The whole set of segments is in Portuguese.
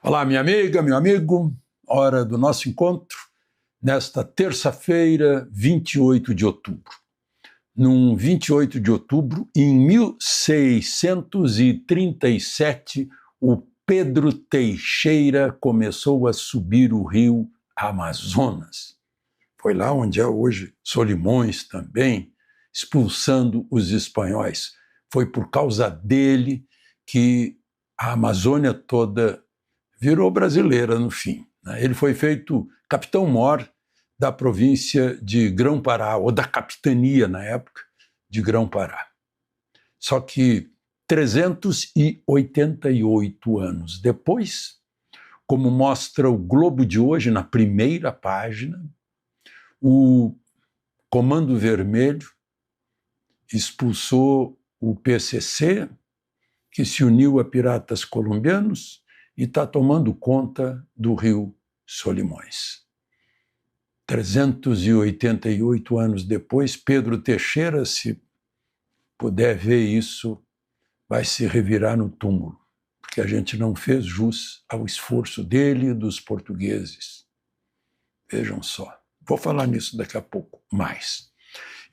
Olá, minha amiga, meu amigo, hora do nosso encontro, nesta terça-feira, 28 de outubro. Num 28 de outubro, em 1637, o Pedro Teixeira começou a subir o rio Amazonas. Foi lá onde é hoje Solimões também, expulsando os espanhóis. Foi por causa dele que a Amazônia toda virou brasileira no fim. Ele foi feito capitão-mor da província de Grão-Pará, ou da capitania, na época, de Grão-Pará. Só que 388 anos depois, como mostra o Globo de hoje, na primeira página, o Comando Vermelho expulsou o PCC, que se uniu a piratas colombianos, e está tomando conta do rio Solimões. 388 anos depois, Pedro Teixeira, se puder ver isso, vai se revirar no túmulo, porque a gente não fez jus ao esforço dele e dos portugueses. Vejam só. Vou falar nisso daqui a pouco mais.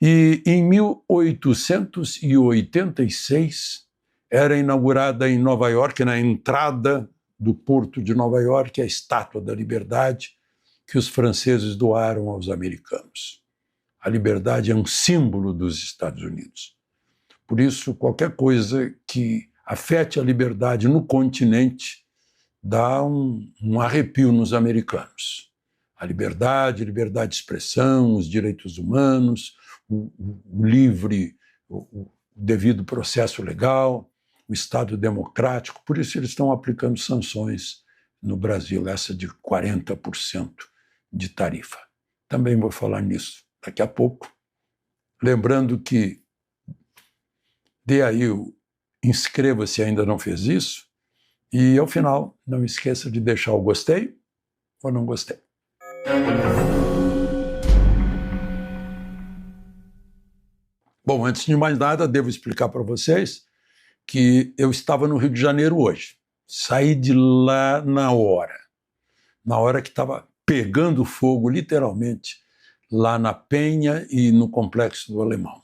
E em 1886, era inaugurada em Nova York, na entrada do Porto de Nova York, a Estátua da Liberdade, que os franceses doaram aos americanos. A liberdade é um símbolo dos Estados Unidos. Por isso, qualquer coisa que afete a liberdade no continente dá um arrepio nos americanos. A liberdade de expressão, os direitos humanos, o devido processo legal, o Estado democrático, por isso eles estão aplicando sanções no Brasil, essa de 40% de tarifa. Também vou falar nisso daqui a pouco. Lembrando que dê aí inscreva-se se ainda não fez isso, e ao final não esqueça de deixar o gostei ou não gostei. Bom, antes de mais nada, devo explicar para vocês que eu estava no Rio de Janeiro hoje. Saí de lá na hora que estava pegando fogo, literalmente, lá na Penha e no Complexo do Alemão.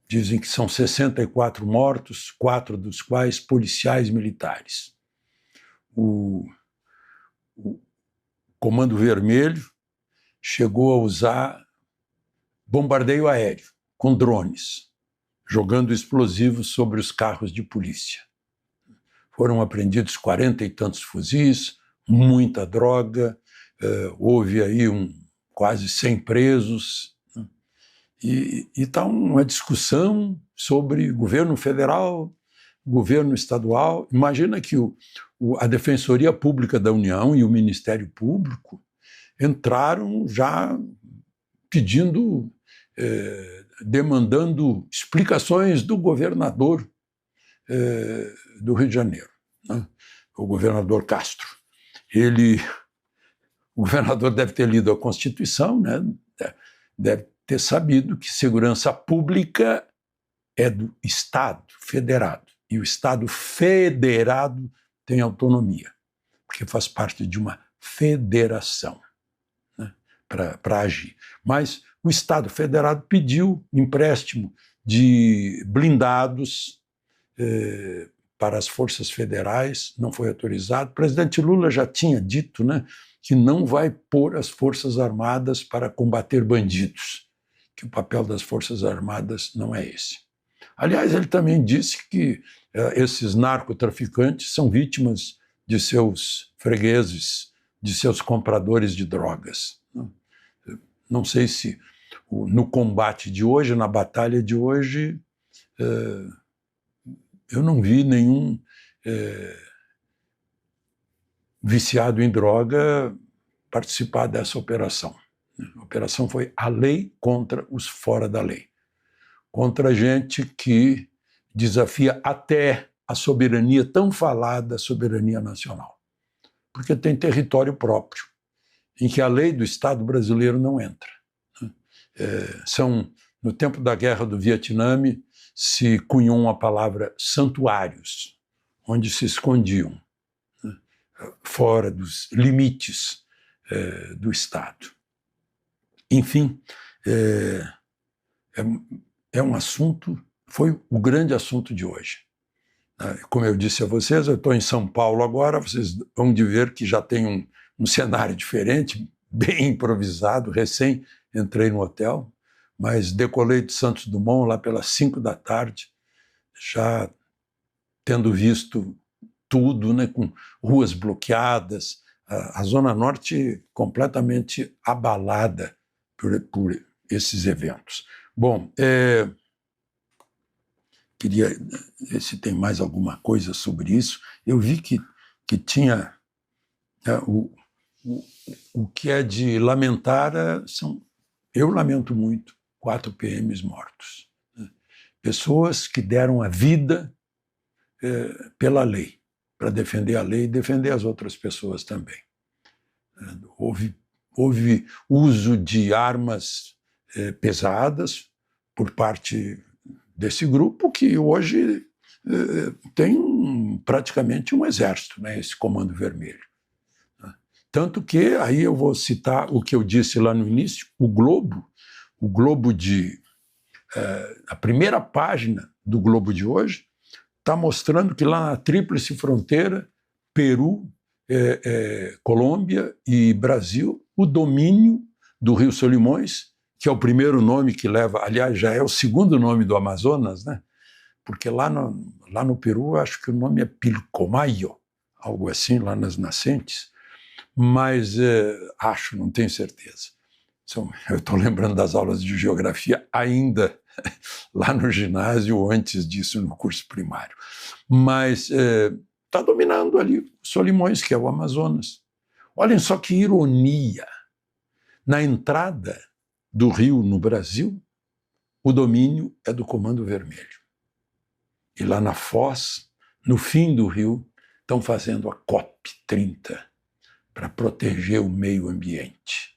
Dizem que são 64 mortos, 4 dos quais policiais militares. O Comando Vermelho chegou a usar bombardeio aéreo com drones, jogando explosivos sobre os carros de polícia. Foram apreendidos 40 e tantos fuzis, muita droga, houve aí quase 100 presos. E está uma discussão sobre governo federal, governo estadual. Imagina que a Defensoria Pública da União e o Ministério Público entraram já pedindo, demandando explicações do governador do Rio de Janeiro, né? O governador Castro. O governador deve ter lido a Constituição, né? Deve ter sabido que segurança pública é do Estado federado, e o Estado federado tem autonomia, porque faz parte de uma federação, né, para agir. Mas o Estado federado pediu empréstimo de blindados para as forças federais, não foi autorizado. O presidente Lula já tinha dito, né, que não vai pôr as Forças Armadas para combater bandidos, que o papel das Forças Armadas não é esse. Aliás, ele também disse que esses narcotraficantes são vítimas de seus fregueses, de seus compradores de drogas. Não sei se no combate de hoje, na batalha de hoje, eu não vi nenhum viciado em droga participar dessa operação. A operação foi a lei contra os fora da lei, contra gente que desafia até a soberania tão falada, soberania nacional, porque tem território próprio, em que a lei do Estado brasileiro não entra. No tempo da Guerra do Vietnã, se cunhou a palavra santuários, onde se escondiam, né, fora dos limites do Estado. Enfim, é um assunto, foi o grande assunto de hoje. Como eu disse a vocês, eu estou em São Paulo agora, vocês vão de ver que já tem um cenário diferente, bem improvisado, recém entrei no hotel, mas decolei de Santos Dumont lá pelas 5 da tarde, já tendo visto tudo, né, com ruas bloqueadas, a Zona Norte completamente abalada por esses eventos. Bom, queria ver se tem mais alguma coisa sobre isso. Eu vi que tinha o que é de lamentar, eu lamento muito, 4 PMs mortos. Né? Pessoas que deram a vida pela lei, para defender a lei e defender as outras pessoas também. Houve uso de armas pesadas por parte desse grupo que hoje tem praticamente um exército, né, esse Comando Vermelho. Tanto que, aí eu vou citar o que eu disse lá no início, o Globo a primeira página do Globo de hoje está mostrando que lá na Tríplice Fronteira, Peru, Colômbia e Brasil, o domínio do Rio Solimões, que é o primeiro nome que leva, aliás, já é o segundo nome do Amazonas, né? Porque lá no Peru, acho que o nome é Pilcomayo, algo assim, lá nas nascentes, mas acho, não tenho certeza. Eu estou lembrando das aulas de geografia ainda lá no ginásio, ou antes disso, no curso primário. Mas está dominando ali Solimões, que é o Amazonas. Olhem só que ironia. Na entrada do rio no Brasil, o domínio é do Comando Vermelho. E lá na foz, no fim do rio, estão fazendo a COP30 para proteger o meio ambiente.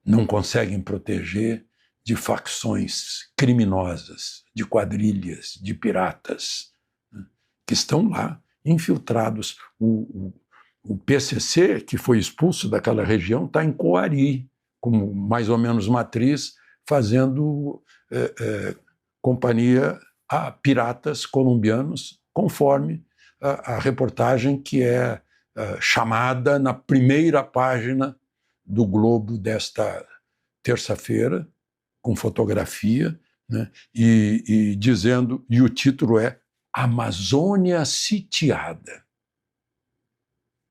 Não conseguem proteger de facções criminosas, de quadrilhas, de piratas, né, que estão lá infiltrados. O PCC, que foi expulso daquela região, está em Coari, como mais ou menos matriz, fazendo companhia a piratas colombianos, conforme a reportagem que é chamada na primeira página do Globo desta terça-feira, com fotografia, né, e dizendo, e o título é Amazônia Sitiada.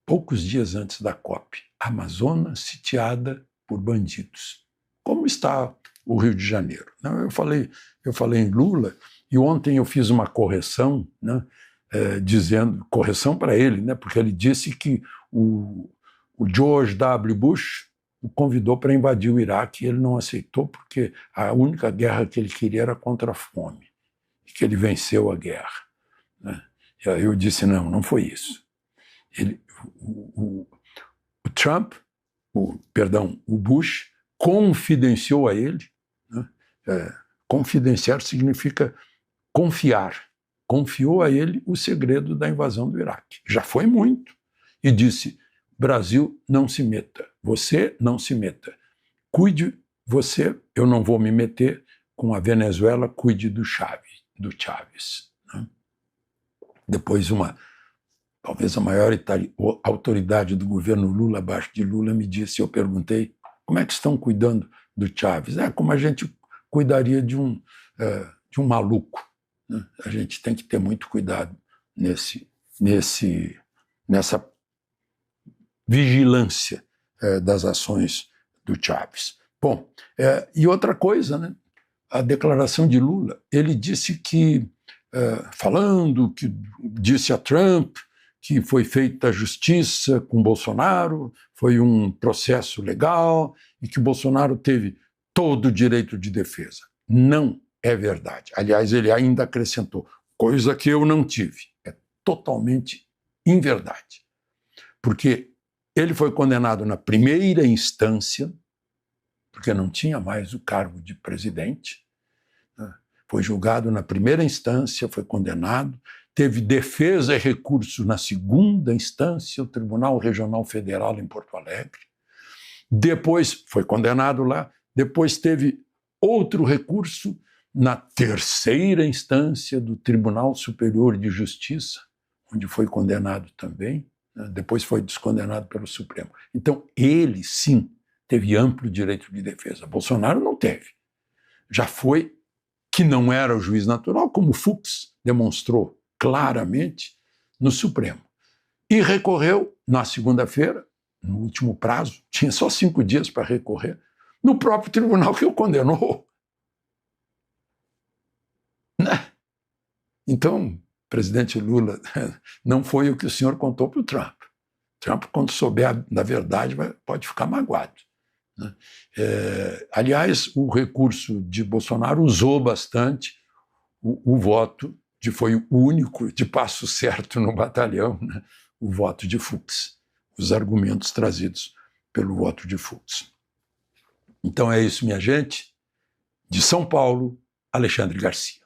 Poucos dias antes da COP, Amazônia sitiada por bandidos. Como está o Rio de Janeiro? Eu falei em Lula, e ontem eu fiz uma correção, né, dizendo, correção para ele, né, porque ele disse que o George W. Bush o convidou para invadir o Iraque e ele não aceitou porque a única guerra que ele queria era contra a fome, e que ele venceu a guerra. Né? E aí eu disse, não foi isso. O Trump, o Bush, confidenciou a ele, né? Confidenciar significa confiar, confiou a ele o segredo da invasão do Iraque. Já foi muito. E disse, Brasil, não se meta. Você não se meta. Cuide você, eu não vou me meter com a Venezuela, cuide do Chávez. Né? Depois talvez a maior autoridade do governo Lula, abaixo de Lula, me disse, eu perguntei, como é que estão cuidando do Chávez? Como a gente cuidaria de um maluco. Né? A gente tem que ter muito cuidado nessa vigilância das ações do Chávez. Bom, e outra coisa, né? A declaração de Lula, ele disse que, disse a Trump que foi feita justiça com Bolsonaro, foi um processo legal e que o Bolsonaro teve todo o direito de defesa. Não é verdade. Aliás, ele ainda acrescentou, coisa que eu não tive. É totalmente inverdade. Porque ele foi condenado na primeira instância, porque não tinha mais o cargo de presidente, né? Foi julgado na primeira instância, foi condenado, teve defesa e recurso na segunda instância, o Tribunal Regional Federal em Porto Alegre. Depois foi condenado lá. Depois teve outro recurso na terceira instância do Tribunal Superior de Justiça, onde foi condenado também. Depois foi descondenado pelo Supremo. Então, ele, sim, teve amplo direito de defesa. Bolsonaro não teve. Já foi que não era o juiz natural, como Fux demonstrou claramente no Supremo. E recorreu na segunda-feira, no último prazo, tinha só 5 dias para recorrer, no próprio tribunal que o condenou. Né? Então, presidente Lula, não foi o que o senhor contou para o Trump. Trump, quando souber da verdade, pode ficar magoado. Né? Aliás, o recurso de Bolsonaro usou bastante o voto, foi o único de passo certo no batalhão, né? O voto de Fux, os argumentos trazidos pelo voto de Fux. Então é isso, minha gente. De São Paulo, Alexandre Garcia.